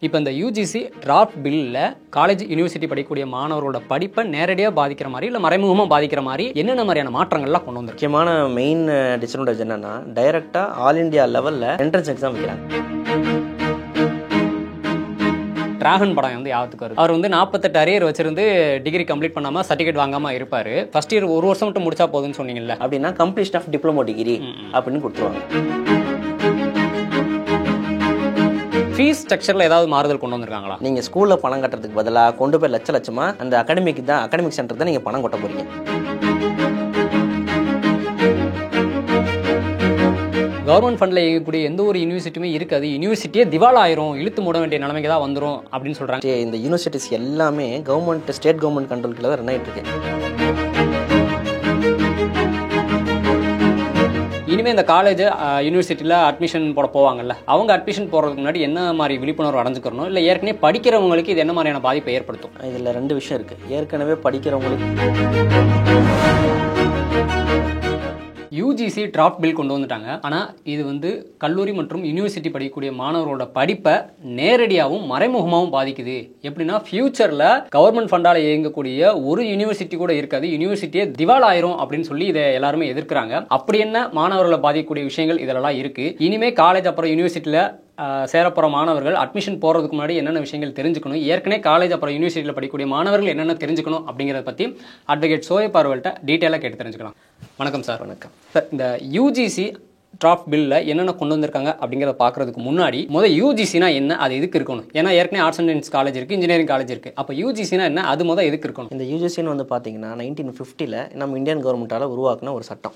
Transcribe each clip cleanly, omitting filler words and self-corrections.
இப்போ இந்த UGC draft பில்லில் college university படிக்கக்கூடிய மாணவர்களோட படிப்பை நேரடியாக பாதிக்கிற மாதிரி இல்லை மறைமுகமாக பாதிக்கிற மாதிரி என்னென்ன மாதிரியான மாற்றங்கள்லாம் கொண்டு வந்து முக்கியமான மெயின் டிஸ்அட்வான்டேஜ் என்னன்னா டைரெக்டாக ஆல் இண்டியா லெவலில் என்ட்ரன்ஸ் எக்ஸாம் வைக்கிறாங்க. டிராகன் படம் வந்து யாவத்துக்கு வருது. அவர் வந்து 48 அரியர் வச்சிருந்து டிகிரி கம்ப்ளீட் பண்ணாமல் சர்டிஃபிகேட் வாங்காமல் இருப்பார். ஃபர்ஸ்ட் இயர் ஒரு வருஷம் மட்டும் முடிச்சா போதுன்னு சொன்னீங்கல்ல, அப்படின்னா கம்ப்ளீஷன் ஆஃப் டிப்ளமோ டிகிரி அப்படின்னு கொடுத்துருவாங்க. ஃபீஸ் ஸ்ட்ரக்சரில் ஏதாவது மாறுதல் கொண்டு வந்திருக்காங்களா? நீங்கள் ஸ்கூலில் பணம் கட்டுறதுக்கு பதிலாக கொண்டு போய் லட்சமாக அந்த அகாடமிக் சென்டர் தான் நீங்கள் பணம் கொட்ட போகிறீங்க. கவர்மெண்ட் ஃபண்டில் இயங்கக்கூடிய எந்த ஒரு யூனிவர்சிட்டியுமே இருக்காது, யூனிவர்சிட்டியே திவால் ஆயிரும், இழுத்து மூட வேண்டிய நிலைமைக்கு தான் வந்துடும் அப்படின்னு சொல்கிறாங்க. இந்த யூனிவர்சிட்டிஸ் எல்லாமே ஸ்டேட் கவர்மெண்ட் கண்ட்ரோல் கீழே தான் ரன் ஆகிட்டு இருக்கு. இனிமேல் இந்த காலேஜ் யூனிவர்சிட்டியில் அட்மிஷன் போட போவாங்கல்ல, அவங்க அட்மிஷன் போடுறதுக்கு முன்னாடி என்ன மாதிரி விழிப்புணர்வு அடைஞ்சுக்கணும், இல்லை ஏற்கனவே படிக்கிறவங்களுக்கு இது என்ன மாதிரியான பாதிப்பை ஏற்படுத்தும்? இதில் 2 விஷயம் இருக்குது. ஏற்கனவே படிக்கிறவங்களுக்கு யூஜிசி டிராஃப்ட் பில் கொண்டு வந்துட்டாங்க. ஆனால் இது வந்து கல்லூரி மற்றும் யூனிவர்சிட்டி படிக்கக்கூடிய மாணவர்களோட படிப்பை நேரடியாகவும் மறைமுகமாகவும் பாதிக்குது. எப்படின்னா ஃபியூச்சரில் கவர்மெண்ட் ஃபண்டால் இயங்கக்கூடிய ஒரு யூனிவர்சிட்டி கூட இருக்காது, யூனிவர்சிட்டியே திவால் ஆயிரும் அப்படின்னு சொல்லி இதை எல்லாருமே எதிர்க்கிறாங்க. அப்படி என்ன மாணவர்களை பாதிக்கக்கூடிய விஷயங்கள் இதெல்லாம் இருக்குது. இனிமேல் காலேஜ் அப்புறம் யூனிவர்சிட்டியில் சேரப்போகிற மாணவர்கள் அட்மிஷன் போகிறதுக்கு முன்னாடி என்னென்ன விஷயங்கள் தெரிஞ்சுக்கணும், ஏற்கனவே காலேஜ் அப்புறம் யூனிவர்சிட்டியில் படிக்கக்கூடிய மாணவர்கள் என்னென்ன தெரிஞ்சுக்கணும் அப்படிங்கிறத பற்றி அட்வொகேட் சோயப் அவர்கள்ட்ட டீட்டெயிலாக கேட்டு தெரிஞ்சுக்கலாம். வணக்கம் சார். வணக்கம் சார். இந்த யூஜிசி டிராஃப்ட் பில்லில் என்னென்ன கொண்டு வந்திருக்காங்க அப்படிங்கிறத பார்க்குறதுக்கு முன்னாடி யூஜிசினா என்ன, அது எதுக்கு இருக்கணும்? ஏன்னா ஏற்கனவே ஆர்ட்ஸ் அண்ட் சயின்ஸ் காலேஜ் இருக்குது, இன்ஜினியரிங் காலேஜ் இருக்குது. அப்போ யூஜிசினா என்ன, அது எதுக்கு இருக்கணும்? இந்த யூஜிசின்னு வந்து பார்த்தீங்கன்னா 1950 நம்ம இந்தியன் கவர்மெண்ட்டால் உருவாக்குன ஒரு சட்டம்.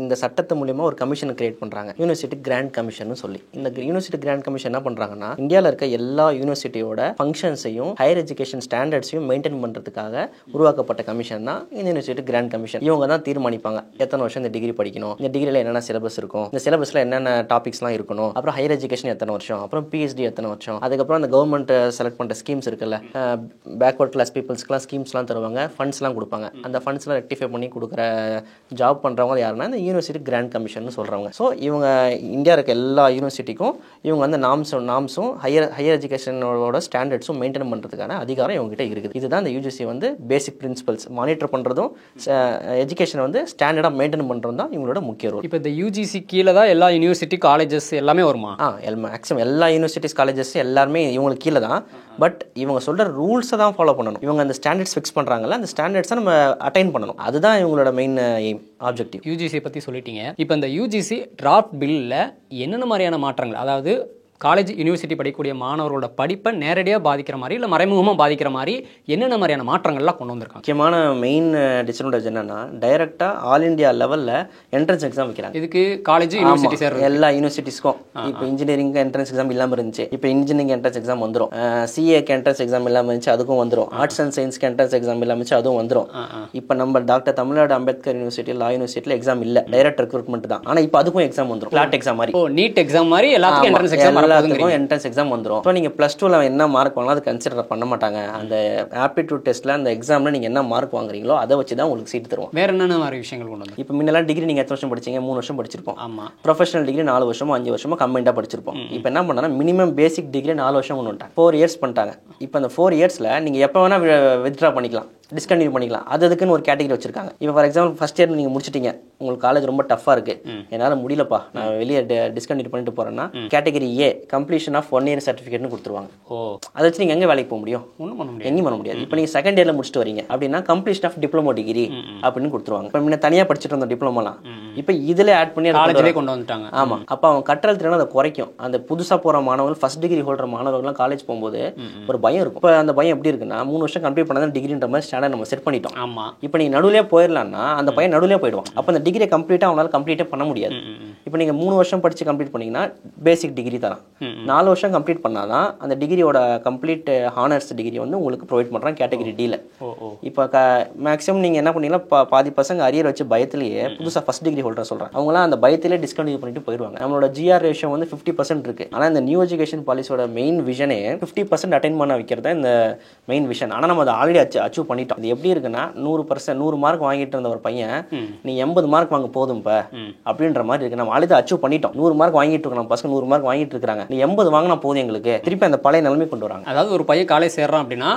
இந்த சட்டத்து மூலிமா ஒரு கமிஷனை கிரியேட் பண்ணுறாங்க, யூனிவர்சிட்டி கிராண்ட் கமிஷன் சொல்லி. இந்த யூனிவர்சிட்டி கிராண்ட் கமிஷன் என்ன பண்ணுறாங்கன்னா, இந்தியாவில் இருக்க எல்லா யூனிவர்சிட்டியோட ஃபங்க்ஷன்ஸையும் ஹையர் எஜுகேஷன் ஸ்டாண்டர்ட்ஸையும் மெயின்டைன் பண்ணுறதுக்காக உருவாக்கப்பட்ட கமிஷன் தான் இந்த யூனிவர்சிட்டி கிராண்ட் கமிஷன். இவங்க தான் தீர்மானிப்பாங்க எத்தனை வருஷம் இந்த டிகிரி படிக்கணும், இந்த டிகிரியில் என்னென்ன சிலபஸ் இருக்கும், இந்த சிலபஸில் என்னென்ன டாபிக்ஸ்லாம் இருக்கணும், அப்புறம் ஹையர் எஜுகேஷன் எத்தனை வருஷம், அப்புறம் பிஹெச்டி எத்தனை வருஷம், அதுக்கப்புறம் அந்த கவர்மெண்ட் செலக்ட் பண்ணுற ஸ்கீம்ஸ் இருக்குல்ல, பேக்வர்ட் கிளாஸ் பீப்புள்ஸ்க்குலாம் ஸ்கீம்ஸ்லாம் தருவாங்க, ஃபண்ட்ஸ்லாம் கொடுப்பாங்க. அந்த ஃபண்ட்ஸ்லாம் ரெக்டிஃபை பண்ணி கொடுக்குற ஜாப் பண்ணுறவங்க யாருன்னா இந்த யூனிவர்சிட்டி கிராண்ட் கமிஷன் சொல்கிறவங்க. ஸோ இவங்க இந்தியா இருக்க எல்லா யூனிவர்சிட்டிக்கும் இவங்க வந்து நாம்ஸும் ஹையர் எஜுகேஷனோட ஸ்டாண்டர்ட்ஸும் மெயின்டைன் பண்ணுறதுக்கான அதிகாரம் இவங்ககிட்ட இருக்குது. இதுதான் இந்த யூஜிசி வந்து பேசிக் பிரின்சிபல்ஸ் மானிட்டர் பண்ணுறதும் எஜுகேஷனை வந்து ஸ்டாண்டர்டாக மெயின்டைன் பண்ணுறதும் தான் இவங்களோட முக்கிய ரோல். இப்போ இந்த யூஜிசி கீழே தான் எல்லா யூனிவர்சிட்டி காலேஜஸ் எல்லாமே வருமா? மேக்ஸிமம் எல்லா யூனிவர்சிட்டிஸ் காலேஜஸ் எல்லாருமே இவங்களுக்கு கீழே தான். பட் இவங்க சொல்கிற ரூல்ஸை தான் ஃபாலோ பண்ணணும். இவங்க அந்த ஸ்டாண்டர்ட்ஸ் ஃபிக்ஸ் பண்ணுறாங்கல்ல, அந்த ஸ்டாண்டர்ட்ஸை நம்ம அட்டைன் பண்ணணும். அதுதான் இவங்களோட மெயின் எய்ம், ஆப்ஜெக்டிவ். யூஜிசி பற்றி சொல்லிட்டீங்க. இப்போ இந்த யூஜிசி டிராஃப்ட் பில்லில் என்னென்ன மாதிரியான மாற்றங்கள், அதாவது காலேஜ் யூனிவர்சிட்டி படிக்கக்கூடிய மாணவர்களோட படிப்பை நேரடியாக பாதிக்கிற மாதிரி இல்லை மறைமுகமாக பாதிக்கிற மாதிரி என்னென்ன மாதிரியான மாற்றங்கள்லாம் கொண்டு வந்திருக்காங்க? முக்கியமான மெயின் டிஸ்அட்வான்டேஜ் என்னன்னா, டைரெக்டாக ஆல் இண்டியா லெவலில் என்ட்ரன்ஸ் எக்ஸாம் வைக்கிறாங்க. இதுக்கு காலேஜ் யூனிவர்சிட்டி சேர்ற எல்லா யூனிவர்சிட்டிஸ்க்கும் இப்போ இன்ஜினியரிங் என்ட்ரன்ஸ் எக்ஸாம் இல்லாமல் இருந்துச்சு, இப்போ இன்ஜினியரிங் என்ட்ரன்ஸ் எக்ஸாம் வந்துடும். சிஏக்கு என்ட்ரன்ஸ் எக்ஸாம் இல்லாமல் இருந்துச்சு, அதுக்கும் வந்துடும். ஆர்ட்ஸ் அண்ட் சயின்ஸ்க்கு என்ட்ரன்ஸ் எக்ஸாம் இல்லாமல் இருந்துச்சு, அதுவும் வந்துடும். இப்போ நம்ம டாக்டர் தமிழ்நாடு அம்பேத்கர் யூனிவர்சிட்டி லா யூனிவர்சிட்டியில் எக்ஸாம் இல்லை, டைரக்ட் ரெக்ரூட்மெண்ட் தான். ஆனால் இப்போ அதுக்கும் எக்ஸாம் வந்துடும், கிளாட் எக்ஸாம் மாதிரி. நீட் எக்ஸாம் மாதிரி எல்லாத்துக்கும் என்ட்ரன்ஸ் எக்ஸாம் எக்ஸாம் வந்துடும். ஸோ நீங்கள் +2ல என்ன மார்க் வாங்கலாம் அது கன்சிடர் பண்ண மாட்டாங்க. அந்த ஆப்டிடியூட் டெஸ்ட்டில் அந்த எக்ஸாமில் நீங்கள் என்ன மார்க் வாங்குறீங்களோ அதை வச்சு தான் உங்களுக்கு சீட் தருவோம். வேறு என்னென்ன மாதிரி விஷயங்கள் கொண்டு வந்து? இப்போ முன்னெல்லாம் டிகிரி நீங்கள் எத்தனை வருஷம் படிச்சீங்க? 3 வருஷம் படிச்சிருப்போம். ஆமாம். ப்ரொஃபஷனல் டிகிரி 4 வருஷமோ 5 வருஷமோ கம்பைண்டாக படிச்சிருப்போம். இப்போ என்ன பண்ணாங்கன்னா மினிமம் பேசிக் டிகிரி 4 வருஷம் கொண்டு வந்துட்டாங்க, 4 இயர்ஸ் பண்ணிட்டாங்க. இப்போ அந்த 4 இயர்ஸில் நீங்கள் எப்போ வேணால் வித்ட்ரா பண்ணிக்கலாம், டிஸ்கண்டினியூ பண்ணிக்கலாம். அதுக்குன்னு ஒரு கேட்டகரி வச்சிருக்காங்க. இப்போ ஃபார் எக்ஸாம்பிள் ஃபர்ஸ்ட் இயர் நீங்கள் முடிச்சிட்டீங்க, உங்களுக்கு காலேஜ் ரொம்ப டஃபாக இருக்குது, என்னால் முடியலப்பா நான் வெளியே டிஸ்கண்டினியூ பண்ணிட்டு போகிறேன்னா category A completion of 1 year சர்டிஃபிகேட்னு கொடுத்துருவாங்க. அதை வச்சு நீங்கள் எங்கே வேலைக்கு போக முடியும்? ஒன்றும் பண்ண முடியாது, எங்கேயும் பண்ண முடியாது. இப்போ நீங்கள் செகண்ட் இயரில் முடிச்சுட்டு வரீங்க அப்படின்னா கம்ப்ளீஷன் ஆஃப் டிப்ளமோ டிகிரி அப்படின்னு கொடுத்துருவாங்க. இப்போ முன்ன தனியாக படிச்சுட்டு இருந்த டிப்ளமோலாம் இப்போ இதில் ஆட் பண்ணி காலேஜிலே கொண்டு வந்துட்டாங்க. ஆமாம். அப்போ அவங்க கற்றல் திறனை அதை குறைக்கும். அந்த புதுசாக போகிற மாணவர்கள் ஃபர்ஸ்ட் டிகிரி ஹோல்டர் மாணவர்கள்லாம் காலேஜ் போகும்போது ஒரு பயம் இருக்கும். இப்போ அந்த பயம் எப்படி இருக்குன்னா, 3 வருஷம் கம்ப்ளீட் பண்ணாதான் டிகிரின்ற மாதிரி ஸ்டாண்டர்ட் நம்ம செட் பண்ணிட்டோம். ஆமாம். இப்போ நீங்கள் நடுவிலே போயிடலான்னா அந்த பையன் நடுவிலே போயிடுவான். அப்போ அந்த டிகிரியை கம்ப்ளீட்டாக அவங்களால கம்ப்ளீட்டே பண்ண முடியாது. இப்போ நீங்கள் 3 வருஷம் படித்து கம்ப்ளீட் பண்ணிங்கன்னா பேசிக் டிகிரி தரான். 4 வருஷம் கம்ப்ளீட் பண்ணாதான் அந்த டிகிரியோட கம்ப்ளீட் ஹானர்ஸ் டிகிரி வந்து உங்களுக்கு ப்ரொவைட் பண்ணுறாங்க கேட்டகரி டியில். இப்போ மேக்ஸிமம் நீங்கள் என்ன பண்ணீங்கன்னா பாதி பசங்க அரியர் வச்சு பயத்திலேயே புதுசாக ஃபர்ஸ்ட் டிகிரி ஹோல்டர் சொல்கிறாங்க, அவங்களாம் அந்த பயத்திலே டிஸ்கண்டினியூ பண்ணிட்டு போயிடுவாங்க. நம்மளோட GR ரேஷியோ வந்து 50% இருக்குது. ஆனால் இந்த நியூ எஜுகேஷன் பாலிசியோட மெயின் விஷனே 50% அட்டைன் பண்ண வைக்கிறதா இந்த மெயின் விஷன். ஆனால் நம்ம அதை ஆல்ரெடி அச்சீவ் பண்ணிட்டோம். பண்ணிட்டோம். இது எப்படி இருக்குன்னா 100 மார்க் வாங்கிட்டு இருந்த ஒரு பையன் நீ 80 மார்க் வாங்க போதும்ப்பா அப்படின்ற மாதிரி இருக்கு. நம்ம ஆளுதை அச்சீவ் பண்ணிட்டோம். 100 மார்க் வாங்கிட்டு இருக்கோம், நம்ம பசங்க 100 மார்க் வாங்கிட்டு இருக்காங்க, நீ 80 வாங்கினா போதும் எங்களுக்கு, திருப்பி அந்த பழைய நிலைமை கொண்டு வராங்க. அதாவது ஒரு பையன் காலேஜ் சேர்றான் அப்படின்னா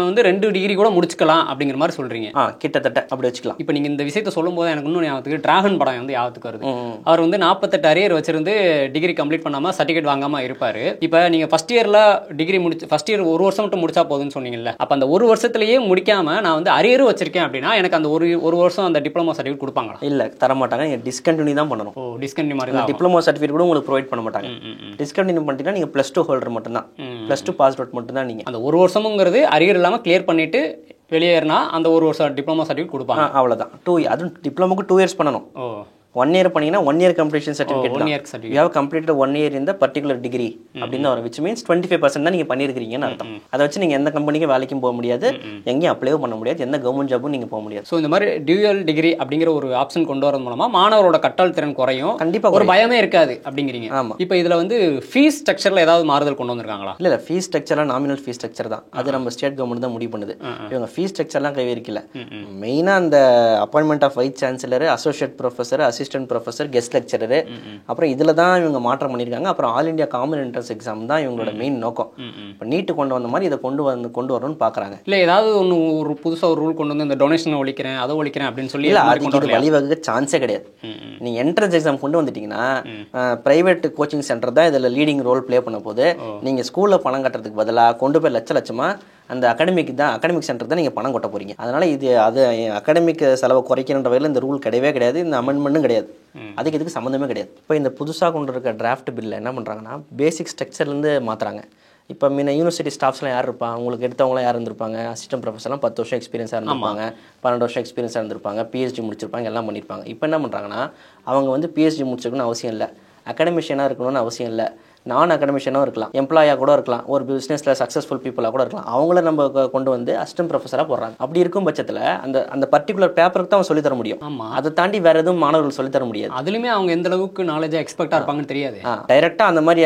வந்து 2 டிகிரி கூட முடிச்சுக்கலாம் அப்படிங்கிற மாதிரி சொல்றீங்க. கிட்டத்தட்ட அப்படி வச்சுக்கலாம். இப்போ நீங்க இந்த விஷயத்த சொல்லும் போது எனக்கு இன்னும் ஞாபகத்துக்கு டிராகன் படம் வந்து ஞாபகத்துக்கு வருது. அவர் வந்து 48 அரியர் வச்சிருந்து டிகிரி கம்ப்ளீட் பண்ணாம சர்டிஃபிகேட் வாங்காம இருப்பாரு. இப்போ நீங்க ஃபர்ஸ்ட் இயர்ல டிகிரி முடிச்சு ஃபர்ஸ்ட் இயர் 1 வருஷம் மட்டும் முடிச்சா போதும்னு சொன்னீங்கல்ல, அப்ப அந்த 1 வருஷத்துலயே முடிக்காம நான் வந்து அரியரும் வச்சிருக்கேன் அப்படின்னா எனக்கு அந்த ஒரு வருஷம் அந்த டிப்ளமோ சர்டிஃபிகேட் கொடுப்பாங்களா? இல்ல தர மாட்டாங்க. நீங்க டிஸ்கண்டினியூ தான் பண்ணணும். டிஸ்கண்டினியூ மாதிரி தான். டிப்ளமோ சர்டிஃபிகேட் கூட உங்களுக்கு ப்ரொவைட் பண்ண மாட்டாங்க. டிஸ்கண்டினியூ பண்ணிட்டீங்கன்னா நீங்க +2 ஹோல்டர் மட்டும் தான், +2 பாஸ் அவுட் மட்டும் தான். நீங்க அந்த 1 வருஷம்ங்கிறது அரியர் இல்லாம கிளியர் பண்ணிட்டு வெளியேறினா அந்த 1 வருஷம் டிப்ளமோ சர்டிஃபிகேட் கொடுப்பாங்க. அவ்வளவுதான். 2 அதுவும் டிப்ளமோக்கு 2 இயர்ஸ் பண்ணணும். 1 இயர் பண்ணீங்கன்னா 1 year completion certificate. You have completed 1 year இந்த பர்டிகுலர் டிகிரி அப்படின்னு வரும். விச் மீன்ஸ் 25% தான் நீங்க பண்ணிருக்கீங்கன்னு அர்த்தம். அதை வச்சு நீங்க எந்த கம்பெனிக்கு வேலைக்கும் போக முடியாது, எங்கேயும் அப்ளைவும் பண்ண முடியாது, எந்த கவர்மெண்ட் ஜாபும் நீங்க போக முடியாது. ஸோ இந்த மாதிரி டியூயல் டிகிரி அப்படிங்கிற ஒரு ஆப்ஷன் கொண்டு வரது மூலமா மாணவரோட கற்றல் திறன் குறையும், கண்டிப்பா ஒரு பயமே இருக்காது அப்படிங்கிறீங்க. ஆமா. இப்போ இதுல வந்து ஃபீஸ் ஸ்ட்ரக்சர்ல ஏதாவது மாறுதல் கொண்டு வந்திருக்காங்களா? இல்ல ஃபீஸ் ஸ்ட்ரக்சர்லாம் நாமினல் ஃபீஸ் ஸ்ட்ரக்சர் தான். அது நம்ம ஸ்டேட் கவர்மெண்ட் தான் முடிவு பண்ணுது. இவங்க ஃபீஸ் ஸ்ட்ரக்சர்லாம் கைவிரிக்கல. மெயினா அந்த appointment of vice chancellor, associate professor, assistant professor, guest lecturer, அப்புறம் இதுல தான் இவங்க மாற்றம் பண்ணியிருக்காங்க. அப்புறம் all India common entrance exam தான் இவங்களோட மெயின் நோக்கம். இப்போ நீட்டு கொண்டு வந்த மாதிரி இதை கொண்டு வரணும்னு பாக்குறாங்க. இல்ல ஏதாவது ஒரு புதுசா ஒரு ரூல் கொண்டு வந்து இந்த டொனேஷன் ஒழிக்கிறேன் அதை ஒழிக்கிறேன் அப்படின்னு சொல்லி அதுக்கு இது வழிவகுக்க சான்ஸே கிடையாது. நீங்க என்ட்ரன்ஸ் எக்ஸாம் கொண்டு வந்துட்டீங்கன்னா பிரைவேட் கோச்சிங் சென்டர் தான் இதுல லீடிங் ரோல் பிளே பண்ண போது. நீங்க ஸ்கூல்ல பணம் கட்டுறதுக்கு பதிலாக கொண்டு போய் லட்சமா அந்த அகாடமிக் சென்டர் தான் நீங்க பணம் கொட்ட போறீங்க. அதனால இது அது அகாடமிக் செலவை குறைக்கின்ற வகையில் இந்த ரூல் கிடையவே கிடையாது, இந்த அமெண்ட்மெண்ட்டும் கிடையாது, அதுக்கு இதுக்கு சம்மந்தமே கிடையாது. இப்போ இந்த புதுசாக கொண்டு இருக்க டிராஃப்ட் பில்ல என்ன பண்ணுறாங்கன்னா பேசிக் ஸ்ட்ரக்சர்லேருந்து மாற்றுறாங்க. இப்போ முன்ன யூனிவர்சிட்டி ஸ்டாஃப்ஸ்லாம் யார் இருப்பா, உங்களுக்கு எடுத்தவங்களாம் யார் இருந்திருப்பாங்க, அசிஸ்டன்ட் ப்ரொஃபஸர்லாம் 10 வருஷம் எக்ஸ்பீரியன்ஸாக இருந்திருப்பாங்க, 12 வருஷம் எக்ஸ்பீரியன்ஸாக இருந்திருப்பாங்க, பிஹெச்டி முடிச்சிருப்பாங்க, எல்லாம் பண்ணியிருப்பாங்க. இப்போ என்ன பண்ணுறாங்கன்னா அவங்க வந்து பிஹெச்டி முடிச்சிருக்கணும்னு அவசியம் இல்லை, அகாடமிஷியனாக இருக்கணும்னு அவசியம் இல்லை, நான் அகாடமிஷியனாகவும் இருக்கலாம், எம்ப்ளாயாக கூட இருக்கலாம், ஒரு பிஸ்னஸில் சக்ஸஸ்ஃபுல் பீப்புளாக கூட இருக்கலாம், அவங்கள நம்ம கொண்டு வந்து அசிஸ்டன்ட் ப்ரொஃபஸராக போடுறாங்க. அப்படி இருக்கும் பட்சத்தில் அந்த பர்டிகுலர் பேப்பருக்கு தான் அவங்க சொல்லித்தர முடியும். அதை தாண்டி வேறு எதுவும் மாணவர்கள் சொல்லித்தர முடியாது. அதுலேயுமே அவங்க எந்த அளவுக்கு நாலேஜாக எக்ஸ்பெக்டாக இருப்பாங்கன்னு தெரியாது. டைரெக்டாக அந்த மாதிரி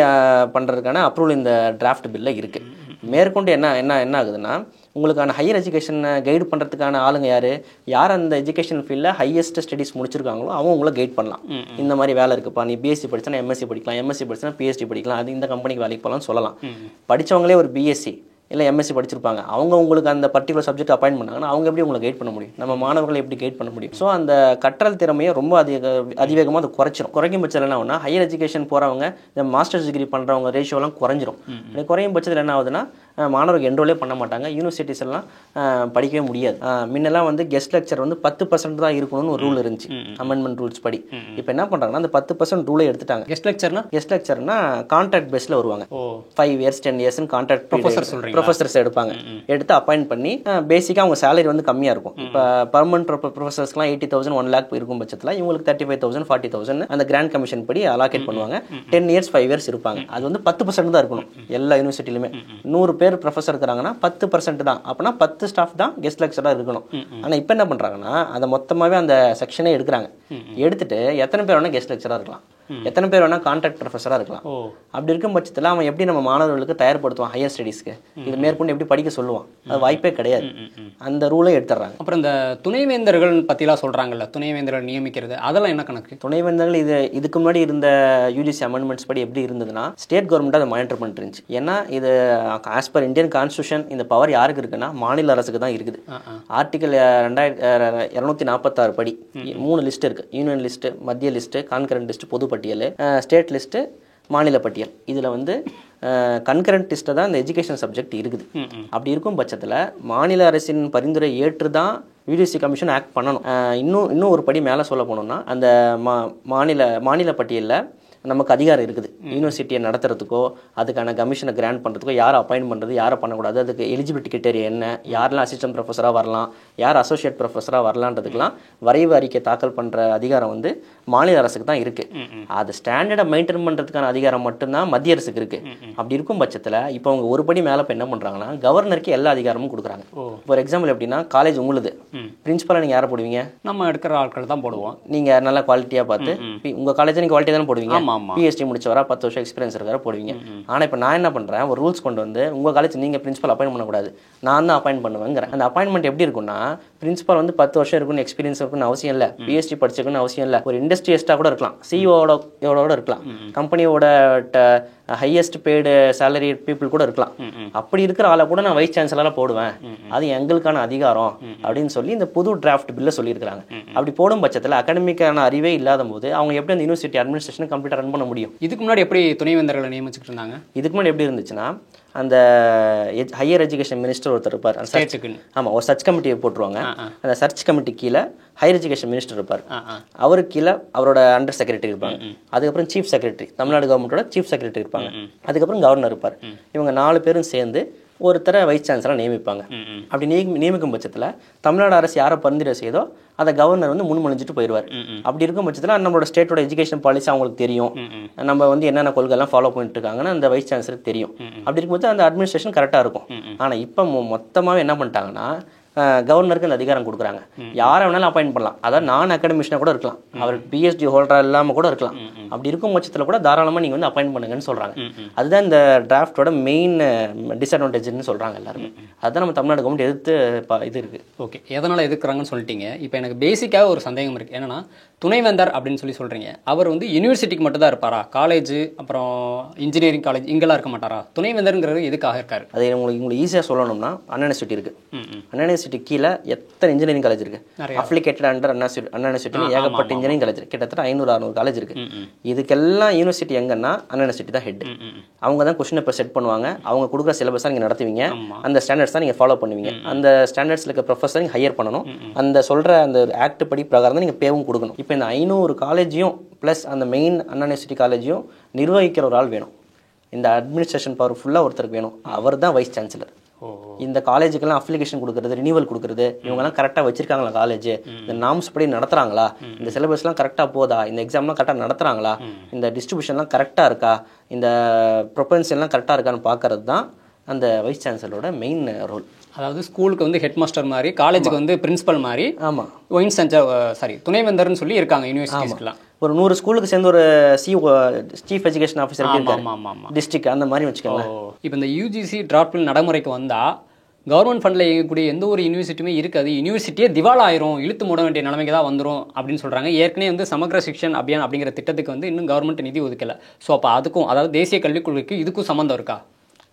பண்ணுறதுக்கான அப்ரூவல் இந்த டிராஃப்ட் பில்லில் இருக்குது. மேற்கொண்டு என்ன ஆகுதுன்னா உங்களுக்கான ஹையர் எஜுகேஷனை கைடு பண்ணுறதுக்கான ஆளுங்க யார் அந்த எஜுகேஷன் ஃபீல்டில் ஹையஸ்ட் ஸ்டடீஸ் முடிச்சிருக்காங்களோ அவங்க உங்களை கைட் பண்ணலாம். இந்த மாதிரி வேலை இருக்குப்பா, நீ பிஎஸ்சி படிச்சா எம்எஸ்சி படிக்கலாம், எம்எஸ்சி படிச்சா பிஹெச்டி படிக்கலாம், அது இந்த கம்பெனிக்கு வேலைக்கு போகலாம்னு சொல்லலாம். படித்தவங்களே ஒரு பிஎஸ்சி இல்லை எம்எஸ்சி படிச்சிருப்பாங்க, அவங்க உங்களுக்கு அந்த பர்டிகுலர் சப்ஜெக்ட் அப்பாயின்ட் பண்ணாங்கன்னா அவங்க எப்படி உங்களை கைட் பண்ண முடியும், நம்ம மாணவர்களை எப்படி கைட் பண்ண முடியும்? ஸோ அந்த கற்றல் திறமையை ரொம்ப அதிவேகமாக அது குறைக்கும் பட்சத்தில் என்ன ஆகுனா ஹையர் எஜுகேஷன் போகிறவங்க இந்த மாஸ்டர்ஸ் டிகிரி பண்ணுறவங்க ரேஷியோலாம் குறைஞ்சிரும். குறையும் பட்சத்தில் என்ன ஆகுதுன்னா மாணவர்கள் என்ரோலே பண்ண மாட்டாங்க, யூனிவர்சிட்டிஸ் எல்லாம் படிக்கவே முடியாது. முன்னெல்லாம் வந்து கெஸ்ட் லெக்சர் வந்து 10% தான் இருக்கணும்னு ஒரு ரூல் இருந்துச்சு அமெண்ட்மெண்ட் ரூல்ஸ் படி. இப்போ என்ன பண்ணுறாங்கன்னா அந்த 10% ரூலை எடுத்துட்டாங்க. கெஸ்ட் லெக்சர்னா கான்ட்ராக்ட் பேஸில் வருவாங்க, 5 years 10 years கான்ட்ராக்ட் ப்ரொஃபஸர்ஸ் எடுப்பாங்க, எடுத்து அப்பாயிண்ட் பண்ணி பேசிக்காக அவங்க சேலரி வந்து கம்மியாக இருக்கும். இப்போ பர்மனன்ட் ப்ரொஃபஸர்ஸ்லாம் 80,000 1 lakh இருக்கும் பட்சத்தில் இவங்களுக்கு 35,000 40,000 அந்த கிராண்ட் கமிஷன் படி அலாகேட் பண்ணுவாங்க. 10 years 5 years இருப்பாங்க. அது வந்து 10% தான் இருக்கணும் எல்லா யூனிவர்சிட்டிலுமே. 100 பேர் ப்ரொஃபஸர் இருக்கிறாங்கன்னா 10% தான், அப்படின்னா 10 ஸ்டாஃப் தான் கெஸ்ட் லெக்சராக இருக்கணும். ஆனால் இப்போ என்ன பண்ணுறாங்கன்னா அதை மொத்தமாகவே அந்த செக்ஷனே எடுக்கிறாங்க. எடுத்துட்டு எத்தனை பேர் வேணால் கெஸ்ட் லெக்சராக இருக்கலாம், எத்தனை பேர் வேணா கான்ட்ராக்ட் ப்ரொஃபஸராக இருக்கலாம். அப்படி இருக்கும் பட்சத்தில் அவன் எப்படி நம்ம மாணவர்களுக்கு தயார்படுத்துவான் ஹையர் ஸ்டடீஸ்க்கு, இது மேற்கொண்டு எப்படி படிக்க சொல்லுவான்? அது வாய்ப்பே கிடையாது. அந்த ரூலை எடுத்துடுறாங்க. அப்புறம் இந்த துணைவேந்தர்கள் பற்றிலாம் சொல்கிறாங்கல்ல, துணைவேந்தர்கள் நியமிக்கிறது அதெல்லாம் என்ன கணக்கு? துணைவேந்தர்கள் இதுக்கு முன்னாடி இருந்த யூஜிசி அமெண்ட்மெண்ட்ஸ் படி எப்படி இருந்ததுன்னா ஸ்டேட் கவர்மெண்ட் அதை மானிட்டர் பண்ணிட்டு இருந்துச்சு. ஏன்னா இது ஆஸ் பர் இந்தியன் கான்ஸ்டியூஷன் இந்த பவர் யாருக்கு இருக்குன்னா மாநில அரசுக்கு தான் இருக்குது. ஆர்டிகல் 246 படி 3 லிஸ்ட் இருக்கு, யூனியன் லிஸ்ட், மத்திய லிஸ்ட், கான்கரண்ட் லிஸ்ட், பொது பட்டியல், ஸ்டேட் லிஸ்ட்டு, மாநில பட்டியல். இதில் வந்து கன்கரண்ட் லிஸ்ட்டில் தான் இந்த எஜுகேஷன் சப்ஜெக்ட் இருக்குது. அப்படி இருக்கும் பட்சத்தில் மாநில அரசின் பரிந்துரை ஏற்று தான் யூஜிசி கமிஷன் ஆக்ட் பண்ணணும். இன்னும் ஒரு படி மேலே சொல்ல போனோம்னா அந்த மாநில பட்டியலில் நமக்கு அதிகாரம் இருக்குது. யூனிவர்சிட்டியை நடத்துறதுக்கோ அதுக்கான கமிஷனை கிராண்ட் பண்ணுறதுக்கோ யாரை அப்பாயின்ட் பண்ணுறது யாரை பண்ணக்கூடாது, அதுக்கு எலிஜிபிலிட்டி கிரிட்டேரியா என்ன, யாரெல்லாம் அசிஸ்டன்ட் ப்ரொஃபஸராக வரலாம், யார் அசோசியேட் ப்ரொஃபஸராக வரலான்றதுக்கெல்லாம் வரைவு அறிக்கை தாக்கல் பண்ணுற அதிகாரம் வந்து மாநில அரசுக்கு தான் இருக்குது. அது ஸ்டாண்டர்டை மெயின்டைன் பண்ணுறதுக்கான அதிகாரம் மட்டும்தான் மத்திய அரசுக்கு இருக்குது. அப்படி இருக்கும் பட்சத்தில் இப்போ அவங்க ஒரு படி மேலே இப்போ என்ன பண்ணுறாங்கன்னா கவர்னருக்கு எல்லா அதிகாரமும் கொடுக்குறாங்க. ஃபார் எக்ஸாம்பிள் எப்படின்னா காலேஜ் உங்களுது, பிரின்சிபலாக நீங்கள் யாரை போடுவீங்க? நம்ம எடுக்கிற ஆட்கள் தான் போடுவோம். நீங்கள் நல்லா குவாலிட்டியாக பார்த்து உங்கள் காலேஜை நீங்கள் குவாலிட்டியாக தானே போடுவீங்க. ஆமா பிஎஸ்டி முடிச்சவரா 10 வருஷம் எக்ஸ்பீரியன்ஸ் இருக்கார போடுவீங்க. ஆனால் இப்போ நான் என்ன பண்ணுறேன், ஒரு ரூல்ஸ் கொண்டு வந்து உங்கள் காலேஜ் நீங்கள் பிரின்சிபல் அப்பாயின் பண்ணக்கூடாது, நான் தான் அப்பாயின் பண்ணுவேங்கிறேன். அந்த அப்பாயின்மெண்ட் எப்படி இருக்குன்னா, பிரின்சிபல் வந்து 10 வருஷம் இருக்குன்னு எக்ஸ்பீரியன்ஸ் இருக்குன்னு அவசியம் இல்லை, பிஎஸ்டி படிச்சிருக்குன்னு அவசியம் இல்லை, ஒரு இண்டஸ்ட்ரியஸ்டாக கூட இருக்கலாம், சிஇஓட இருக்கலாம், கம்பெனியோட ஹையஸ்ட் பெய்டு சேலரி பீப்புள் கூட இருக்கலாம். அப்படி இருக்கிற ஆளை கூட நான் வைஸ் சான்சலராக போடுவேன், அது எங்களுக்கான அதிகாரம் அப்படின்னு சொல்லி இந்த புது டிராஃப்ட் பில்ல சொல்லியிருக்காங்க. அப்படி போடும் பட்சத்தில் அகாடமிக்கான அறிவே இல்லாத போது அவங்க எப்படி அந்த யூனிவர்சிட்டி அட்மினிஸ்ட்ரேஷனை கம்ப்ளீட்டாக ரன் பண்ண முடியும்? இதுக்கு முன்னாடி எப்படி துணைவேந்தர்களை நியமிச்சுட்டு இருந்தாங்க? இதுக்கு முன்னாடி எப்படி இருந்துச்சுன்னா, அந்த ஹையர் எஜுகேஷன் மினிஸ்டர் ஒருத்தர் இருப்பார், ஆமாம், ஒரு சர்ச் கமிட்டியை போட்டுருவாங்க. அந்த சர்ச் கமிட்டி கீழே ஹையர் எஜுகேஷன் மினிஸ்டர் இருப்பார், அவருக்கு கீழே அவரோட அண்டர் செக்ரட்டரி இருப்பாங்க, அதுக்கப்புறம் சீஃப் செக்ரட்டரி, தமிழ்நாடு கவர்மெண்ட்டோட சீஃப் செக்ரட்டரி இருப்பாங்க, அதுக்கப்புறம் கவர்னர் இருப்பார். இவங்க 4 பேரும் சேர்ந்து ஒருத்தரை வைஸ் சான்சலராக நியமிப்பாங்க. அப்படி நியமிக்கும் பட்சத்தில் தமிழ்நாடு அரசு யாரை பரிந்துரை செய்தோ அதை கவர்னர் வந்து முன்மொழிஞ்சிட்டு போயிடுவார். அப்படி இருக்கும் பட்சத்தில் நம்மளோட ஸ்டேட்டோட எஜுகேஷன் பாலிசி அவங்களுக்கு தெரியும், நம்ம வந்து என்னென்ன கொள்கைலாம் ஃபாலோ பண்ணிட்டு இருக்காங்கன்னு அந்த வைஸ் சான்சலருக்கு தெரியும். அப்படி இருக்கும்போது அந்த அட்மினிஸ்ட்ரேஷன் கரெக்டாக இருக்கும். ஆனால் இப்போ மொத்தமாகவே என்ன பண்ணிட்டாங்கன்னா, கவர்னருக்கு அந்த அதிகாரம் கொடுக்குறாங்க, யாரை வேணாலும் அப்பாயின்ட் பண்ணலாம். அதாவது நான் அகாடமிஷனாக கூட இருக்கலாம், அவர் பிஎஸ்டி ஹோல்டராக இல்லாமல் கூட இருக்கலாம். அப்படி இருக்கும் பட்சத்தில் கூட தாராளமாக நீங்கள் வந்து அப்பாயின்ட் பண்ணுங்கன்னு சொல்கிறாங்க. அதுதான் இந்த டிராஃப்டோட மெயின் டிஸ்அட்வான்டேஜ்னு சொல்கிறாங்க எல்லாருமே. அதுதான் நம்ம தமிழ்நாடு கவர்மெண்ட் எதிர்த்து இது இருக்குது. ஓகே, எதனால் எதிர்க்கிறாங்கன்னு சொல்லிட்டீங்க. இப்போ எனக்கு பேசிக்காக ஒரு சந்தேகம் இருக்குது. என்னன்னா, துணைவேந்தர் அப்படின்னு சொல்கிறீங்க, அவர் வந்து யூனிவர்சிட்டிக்கு மட்டும் தான் இருப்பாரா? காலேஜ் அப்புறம் இன்ஜினியரிங் காலேஜ் இங்கெல்லாம் இருக்க மாட்டாரா? துணைவேந்தருங்கிறது எதுக்காக இருக்காரு? அது உங்களுக்கு ஈஸியாக சொல்லணும்னா, அண்ணா யூனிவர்சிட்டி இருக்குது, அண்ணா யூனிவர்சிட்டி கீழே எத்தனை இன்ஜினியரிங் காலேஜ் இருக்குது, அப்ளிகேட்டட் அண்டர் அண்ணா யூனிவர்சிட்டி ஏகப்பட்ட இன்ஜினியரிங் காலேஜ், கிட்டத்தட்ட 500-600 காலேஜ் இருக்குது. இதுக்கெல்லாம் யூனிவர்சிட்டி எங்கன்னா அண்ணா யூனிவர்சிட்டி தான் ஹெட். அவங்க தான் கொஸ்டின் பேப்பர் செட் பண்ணுவாங்க, அவங்க கொடுக்குற சிலபஸ் தான் நீங்கள் நடத்துவீங்க, அந்த ஸ்டாண்டர்ட்ஸ் தான் நீங்கள் ஃபாலோ பண்ணுவீங்க, அந்த ஸ்டாண்டர்ட்ஸில் இருக்க ப்ரொஃபஸர் நீங்கள் ஹையர் பண்ணணும், அந்த சொல்கிற அந்த ஆக்ட் படி பிரகாரம் தான் நீங்கள் பேவும் கொடுக்கணும். இப்போ இந்த 500 காலேஜையும் ப்ளஸ் அந்த மெயின் அண்ணா யூனிவர்சிட்டி காலேஜையும் நிர்வகிக்கிற ஒரு ஆள் வேணும். இந்த அட்மினிஸ்ட்ரேஷன் பவர் ஃபுல்லாக ஒருத்தருக்கு வேணும், அவர் தான் வைஸ் சான்சலர். இந்த காலேஜுக்கெல்லாம் அப்ளிகேஷன் கொடுக்குறது, ரினியூவல் கொடுக்குறது, இவங்கெல்லாம் கரெக்டாக வச்சிருக்காங்களா காலேஜ், இந்த நார்ம்ஸ் படி நடத்துகிறாங்களா, இந்த சிலபஸ்லாம் கரெக்டாக போதா, இந்த எக்ஸாம்லாம் கரெக்டாக நடத்துகிறாங்களா, இந்த டிஸ்ட்ரிபியூஷன்லாம் கரெக்டாக இருக்கா, இந்த ப்ரொபன்ஷன்லாம் கரெக்டாக இருக்கான்னு பார்க்கறது தான் அந்த வைஸ் சான்சலரோட மெயின் ரோல். அதாவது ஸ்கூலுக்கு வந்து ஹெட் மாஸ்டர் மாதிரி, காலேஜுக்கு வந்து பிரின்சிபல் மாதிரி. ஆமாம், துணைவேந்தர்னு சொல்லி இருக்காங்க யூனிவர்சிட்டிஸ்க்குலாம். ஒரு 100 ஸ்கூலுக்கு சேர்ந்து ஒரு சீஃப் எஜுகேஷன் ஆஃபீஸர் டிஸ்ட்ரிக்ட் அந்த மாதிரி வச்சுக்கோங்க. இப்போ இந்த யூஜிசி டிராஃப்ட் பில் நடைமுறைக்கு வந்தால் கவர்மெண்ட் ஃபண்டில் இயங்கக்கூடிய எந்த ஒரு யூனிவர்சிட்டியுமே இருக்காது, யூனிவர்சிட்டியே திவால் ஆயிரும், இழுத்து மூட வேண்டிய நிலைமைக்கு தான் வந்துடும் அப்படின்னு சொல்கிறாங்க. ஏற்கனவே வந்து சமக்ர சிக்ஷன் அபியான் அப்படிங்கிற திட்டத்துக்கு வந்து இன்னும் கவர்மெண்ட் நிதி ஒதுக்கல. ஸோ அப்போ அதுக்கும், அதாவது தேசிய கல்விக் கொள்கைக்கு இதுக்கும் சம்மந்தம் இருக்கா?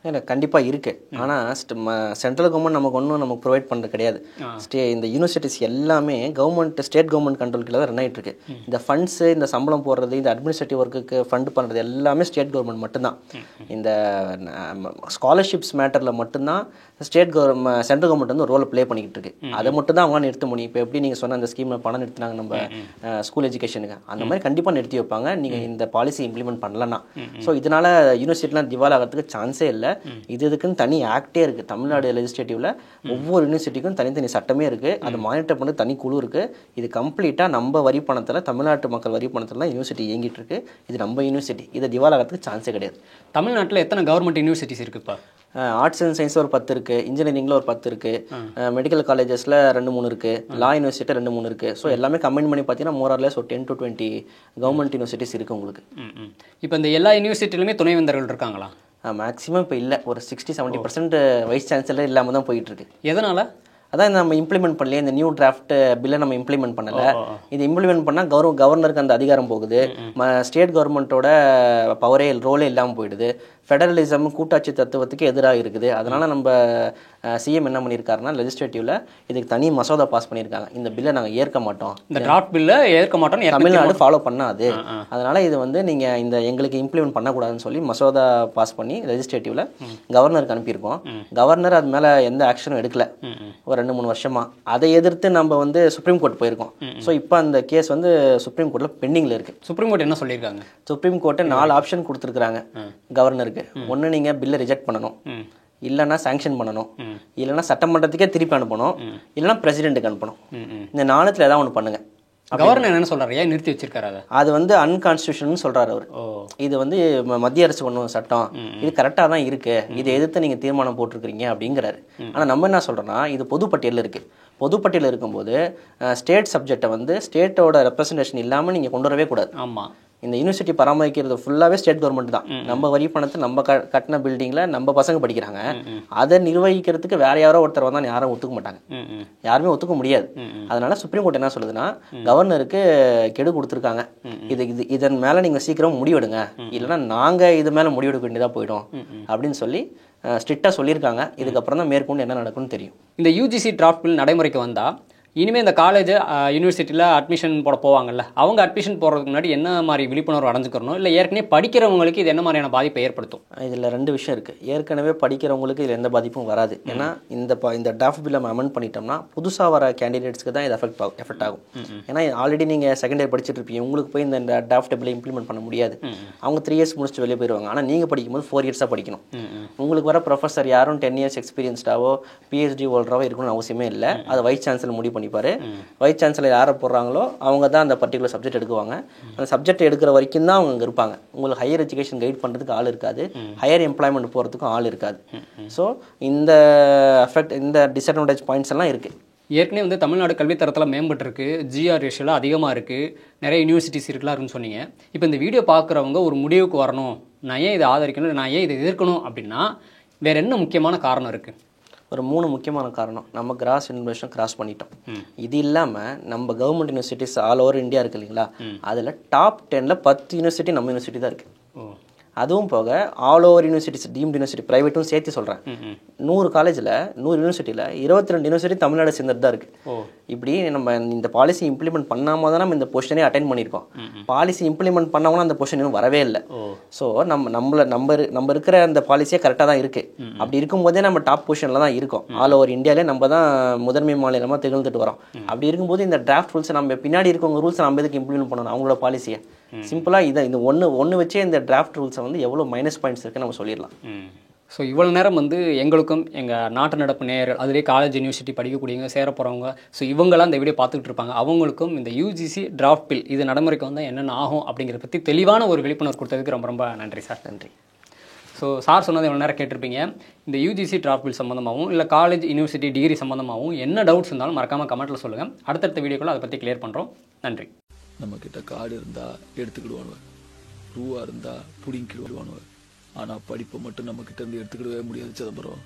இல்லை, கண்டிப்பாக இருக்குது. ஆனால் சென்ட்ரல் கவர்மெண்ட் நமக்கு ப்ரொவைட் பண்ணுறது கிடையாது. இந்த யூனிவர்சிட்டிஸ் எல்லாமே ஸ்டேட் கவர்மெண்ட் கண்ட்ரோல் கீழே தான் ரன் ஆகிட்டு இருக்கு. இந்த ஃபண்ட்ஸு, இந்த சம்பளம் போடுறது, இந்த அட்மினிஸ்ட்ரேட்டிவ் ஒர்க்குக்கு ஃபண்ட் பண்ணுறது எல்லாமே ஸ்டேட் கவர்மெண்ட் மட்டும்தான். இந்த ஸ்காலர்ஷிப்ஸ் மேட்டரில் மட்டும்தான் சென்ட்ரல் கவர்மெண்ட் வந்து ஒரு ரோல் ப்ளே பண்ணிக்கிட்டு இருக்கு. அதை மட்டும் தான் அவங்க நிறுத்த முடியும். இப்போ எப்படி நீங்கள் சொன்ன அந்த ஸ்கீமில் பணம் நிறுத்தினாங்க நம்ம ஸ்கூல் எஜுகேஷனுக்கு, அந்த மாதிரி கண்டிப்பாக நிறுத்தி வைப்பாங்க நீங்கள் இந்த பாலிசி இம்ப்ளிமெண்ட் பண்ணலன்னா. ஸோ இதனால் யூனிவர்சிட்டிலாம் திவால் ஆகிறதுக்கு சான்ஸே இல்லை. இதுக்குன்னு தனி ஆக்டே இருக்குது. தமிழ்நாடு லெஜிஸ்லேட்டிவ்ல ஒவ்வொரு யூனிவர்சிட்டிக்கும் தனித்தனி சட்டமே இருக்குது, அதை மானிட்டர் பண்ண தனி குழு இருக்குது. இது கம்ப்ளீட்டாக நம்ம வரி பணத்தில், தமிழ்நாட்டு மக்கள் வரி பணத்தில் தான் யூனிவர்சிட்டி இயங்கிட்டு இருக்கு. இது நம்ம யூனிவர்சிட்டி, இதை திவால் ஆகிறதுக்கு சான்ஸே கிடையாது. தமிழ்நாட்டில் எத்தனை கவர்மெண்ட் யூனிவர்சிட்டிஸ் இருக்குப்பா? ஆர்ட்ஸ் அண்ட் சயின்ஸ் ஒரு 10 இருக்குது, இன்ஜினியரிங்கில் ஒரு 10 இருக்குது, மெடிக்கல் காலேஜஸில் 2-3 இருக்குது, லா யூனிவர்சிட்டி 2-3 இருக்குது. ஸோ எல்லாமே கம்பைன் பண்ணி பார்த்தீங்கன்னா மோரர்லெஸ் ஒரு 10 to 20 கவர்மெண்ட் யூனிவர்சிட்டிஸ் இருக்குது உங்களுக்கு. இப்போ இந்த எல்லா யூனிவர்சிட்டிலுமே துணைவேந்தர்கள் இருக்காங்களா? மேக்ஸிமம் இப்போ இல்லை, ஒரு 60-70% வைஸ் சான்சலர் இல்லாமல் தான் போயிட்டு இருக்கு. எதனால்? அதான் நம்ம இம்ப்ளிமெண்ட் பண்ணல, இந்த நியூ டிராஃப்ட் பில்லை நம்ம இம்ப்ளிமெண்ட் பண்ணலை. இது இம்ப்ளிமெண்ட் பண்ணால் கவர்னருக்கு அந்த அதிகாரம் போகுது, ஸ்டேட் கவர்மெண்ட்டோட ரோலே இல்லாமல் போயிடுது, ஃபெடரலிசம் கூட்டாட்சி தத்துவத்துக்கு எதிராக இருக்குது. அதனால் நம்ம சிஎம் என்ன பண்ணியிருக்காருன்னா, லெஜிஸ்லேட்டிவ்ல இதுக்கு தனி மசோதா பாஸ் பண்ணியிருக்காங்க. இந்த பில்லை நாங்கள் ஏற்க மாட்டோம், இந்த டிராஃப்ட் பில்லை ஏற்க மாட்டோம், தமிழ்நாடு ஃபாலோ பண்ணாது, அதனால் இது வந்து நீங்கள் எங்களுக்கு இம்ப்ளிமெண்ட் பண்ணக்கூடாதுன்னு சொல்லி மசோதா பாஸ் பண்ணி லெஜிஸ்லேட்டிவ்ல கவர்னருக்கு அனுப்பியிருக்கோம். கவர்னர் அது மேலே எந்த ஆக்ஷனும் எடுக்கல ஒரு 2-3 வருஷமா. அதை எதிர்த்து நம்ம வந்து சுப்ரீம் கோர்ட் போயிருக்கோம். ஸோ இப்போ அந்த கேஸ் வந்து சுப்ரீம் கோர்ட்டில் பெண்டிங்கில் இருக்குது. சுப்ரீம் கோர்ட் என்ன சொல்லியிருக்காங்க? சுப்ரீம் கோர்ட்டு 4 ஆப்ஷன் கொடுத்துருக்காங்க கவர்னருக்கு. ஒன்று, நீங்கள் பில்லை ரிஜெக்ட் பண்ணணும், இல்லைன்னா சாங்ஷன் பண்ணணும், இல்லைன்னா சட்டமன்றத்துக்கே திருப்பி அனுப்பணும், இல்லைன்னா பிரசிடென்ட்டுக்கு அனுப்பணும். இந்த 4ல் ஏதாவது ஒன்று பண்ணுங்க. கவர்னர் என்ன சொல்றாரு? ஏன் நிறுத்தி வச்சிருக்காரு? அது வந்து அன்கான்ஸ்டியூஷன் சொல்றாரு அவர். இது வந்து மத்திய அரசு கொண்டு வந்த சட்டம், இது கரெக்டாக தான் இருக்கு, இதை எதிர்த்து நீங்க தீர்மானம் போட்டிருக்கிறீங்க அப்படிங்கிறாரு. ஆனா நம்ம என்ன சொல்றோம்னா, இது பொதுப்பட்டியலில் இருக்கு. பொதுப்பட்டியலில் இருக்கும்போது ஸ்டேட் சப்ஜெக்டை வந்து ஸ்டேட்டோட ரெப்ரசன்டேஷன் இல்லாமல் நீங்கள் கொண்டு வரவே கூடாது. ஆமாம், இந்த யூனிவர்சிட்டி பராமரிக்கிறது ஃபுல்லாகவே ஸ்டேட் கவர்மெண்ட் தான். நம்ம வரி பணத்தை நம்ம கட்டின பில்டிங்கில் நம்ம பசங்க படிக்கிறாங்க. அதை நிர்வகிக்கிறதுக்கு வேற யாரோ ஒருத்தர் வந்தால் யாரும் ஒத்துக்க மாட்டாங்க, யாருமே ஒத்துக்க முடியாது. அதனால சுப்ரீம் கோர்ட் என்ன சொல்லுதுன்னா, கவர்னருக்கு கெடு கொடுத்துருக்காங்க, இதன் மேலே நீங்கள் சீக்கிரம் முடிவெடுங்க, இல்லைன்னா நாங்கள் இது மேலே முடிவெடுக்க வேண்டியதாக போயிடும் அப்படின்னு சொல்லி ஸ்ட்ரிக்டாக சொல்லியிருக்காங்க. இதுக்கப்புறம் தான் மேற்கொண்டு என்ன நடக்கும்னு தெரியும். இந்த யூஜிசி டிராஃப்ட் பில் நடைமுறைக்கு வந்தால் இனிமேல் இந்த காலேஜ் யூனிவர்சிட்டியில் அட்மிஷன் போட போவாங்கல்ல, அவங்க அட்மிஷன் போடுறதுக்கு முன்னாடி என்ன மாதிரி விழிப்புணர்வு அடைஞ்சுக்கணும், இல்லை ஏற்கனவே படிக்கிறவங்களுக்கு இது என்ன மாதிரியான பாதிப்பை ஏற்படுத்தும்? இதில் 2 விஷயம் இருக்குது. ஏற்கனவே படிக்கிறவங்களுக்கு இதில் எந்த பாதிப்பும் வராது. ஏன்னா இந்த டிராஃப்ட் பில் நம்ம அமெண்ட் பண்ணிட்டோம்னா புதுசாக வர கேண்டிடேட்ஸ்க்கு தான் இது எஃபெக்ட் ஆகும். ஏன்னா ஆல்ரெடி நீங்கள் செகண்ட் இயர் படிச்சுட்டு இருப்பீங்க, உங்களுக்கு போய் இந்த டிராஃப்ட் பில்லை இம்ப்ளிமெண்ட் பண்ண முடியாது. அவங்க 3 இயர்ஸ் முடிச்சுட்டு வெளியே போயிடுவாங்க. ஆனால் நீங்கள் படிக்கும்போது 4 இயர்ஸாக படிக்கணும். உங்களுக்கு வர ப்ரொஃபஸர் யாரும் 10 இயர்ஸ் எக்ஸ்பீரியன்ஸ்டாவோ PhD ஹோல்டராவோ இருக்கணும்னு அவசியமே இல்லை. அதை வைஸ் சான்சலர் முடிவு பண்ணிப்பார். வைஸ் சான்சலர் யாரை போடுறாங்களோ அவங்க தான் அந்த பர்டிகுலர் சப்ஜெக்ட் எடுக்குவாங்க. அந்த சப்ஜெக்ட் எடுக்கிற வரைக்கும் தான் அவங்க அங்கே இருப்பாங்க. உங்களுக்கு ஹையர் எஜுகேஷன் கைட் பண்ணுறதுக்கு ஆள் இருக்காது, ஹையர் எம்ப்ளாய்மெண்ட் போகிறதுக்கும் ஆள் இருக்காது. ஸோ இந்த டிஸ்அட்வான்டேஜ் பாயிண்ட்ஸ் எல்லாம் இருக்குது. ஏற்கனவே வந்து தமிழ்நாடு கல்வித்தரத்தில் மேம்பட்டுருக்கு, GR ரேஷியோவில் அதிகமாக இருக்குது, நிறைய யூனிவர்சிட்டிஸ் இருக்குன்னு சொன்னீங்க. இப்போ இந்த வீடியோ பார்க்குறவங்க ஒரு முடிவுக்கு வரணும், நான் ஏன் இதை ஆதரிக்கணும், நான் ஏன் இதை எதிர்க்கணும் அப்படின்னா வேறு என்ன முக்கியமான காரணம் இருக்குது? ஒரு 3 முக்கியமான காரணம். நம்ம கிராஸ் இன்வெஸ்ட்மெண்ட் கிராஸ் பண்ணிட்டோம். இது இல்லாமல் நம்ம government universities all over India இருக்குது இல்லைங்களா, அதில் டாப் 10ல் 10 யூனிவர்சிட்டி நம்ம யூனிவர்சிட்டி தான் இருக்குது. அதுவும் போக all over universities, deemed university, ப்ரைவேட்டும் சேர்த்து சொல்கிறேன். 100 காலேஜில் 100 யூனிவர்சிட்டியில் 22 யூனிவர்சிட்டி தமிழ்நாடு சேர்ந்தது தான் இருக்குது. இப்படி நம்ம இந்த பாலிசி இம்ப்ளிமெண்ட் பண்ணாமல் தான் நம்ம இந்த பொசிஷனே அட்டைன் பண்ணியிருக்கோம். பாலிசி இம்ப்ளிமெண்ட் பண்ணாமல் அந்த பொசிஷன் இன்னும் வரவே இல்லை. ஸோ நம்ம இருக்கிற அந்த பாலிசியே கரெக்டாக தான் இருக்குது. அப்படி இருக்கும்போதே நம்ம டாப் பொசிஷனில் தான் இருக்கோம். ஆல் ஓவர் இந்தியாவிலே நம்ம தான் முதன்மை மாநிலமாக திகழ்ந்துட்டு வரோம். அப்படி இருக்கும்போது இந்த டிராஃப்ட் ரூல்ஸை நம்ம பின்னாடி இருக்கவங்க ரூல்ஸை நம்ம எதுக்கு இம்ப்ளிமெண்ட் பண்ணணும், அவங்களோட பாலிசியை சிம்பிளாக இந்த ஒன்று வச்சே இந்த டிராஃப்ட் ரூல்ஸை வந்து எவ்வளோ மைனஸ் பாயிண்ட்ஸ் இருக்குன்னு நம்ம சொல்லிடலாம். ஸோ இவ்வளோ நேரம் வந்து எங்களுக்கும் எங்கள் நாட்டு நடப்பு நேயர்கள், அதிலே காலேஜ் யூனிவர்சிட்டி படிக்கக்கூடியவங்க, சேர போகிறவங்க, ஸோ இவங்களாம் இந்த வீடியோ பார்த்துக்கிட்டு இருப்பாங்க, அவங்களுக்கும் இந்த யூஜிசி டிராஃப்ட் பில் இது நடைமுறைக்கு வந்தால் என்னென்ன ஆகும் அப்படிங்கிறத பற்றி தெளிவான ஒரு விழிப்புணர்வு கொடுத்ததுக்கு ரொம்ப ரொம்ப நன்றி சார். நன்றி. ஸோ சார் சொன்னது இவ்வளோ நேரம் கேட்டிருப்பீங்க. இந்த யூஜிசி டிராஃப்ட் பில் சம்மந்தமாகவும் இல்லை காலேஜ் யூனிவர்சிட்டி டிகிரி சம்மந்தமாகவும் என்ன டவுட்ஸ் இருந்தாலும் மறக்காமல் கமெண்ட்டில் சொல்லுங்கள். அடுத்தடுத்த வீடியோக்குள்ள அதை பற்றி கிளியர் பண்ணுறோம். நன்றி. நம்மக்கிட்ட கார்டு இருந்தால் எடுத்துக்கிடுவானுவ, ரூவா இருந்தால் பிடிங்கிடுவானுவ. ஆனால் படிப்பை மட்டும் நம்மக்கிட்ட இருந்து எடுத்துக்கிடவே முடியாது சிதம்பரம்.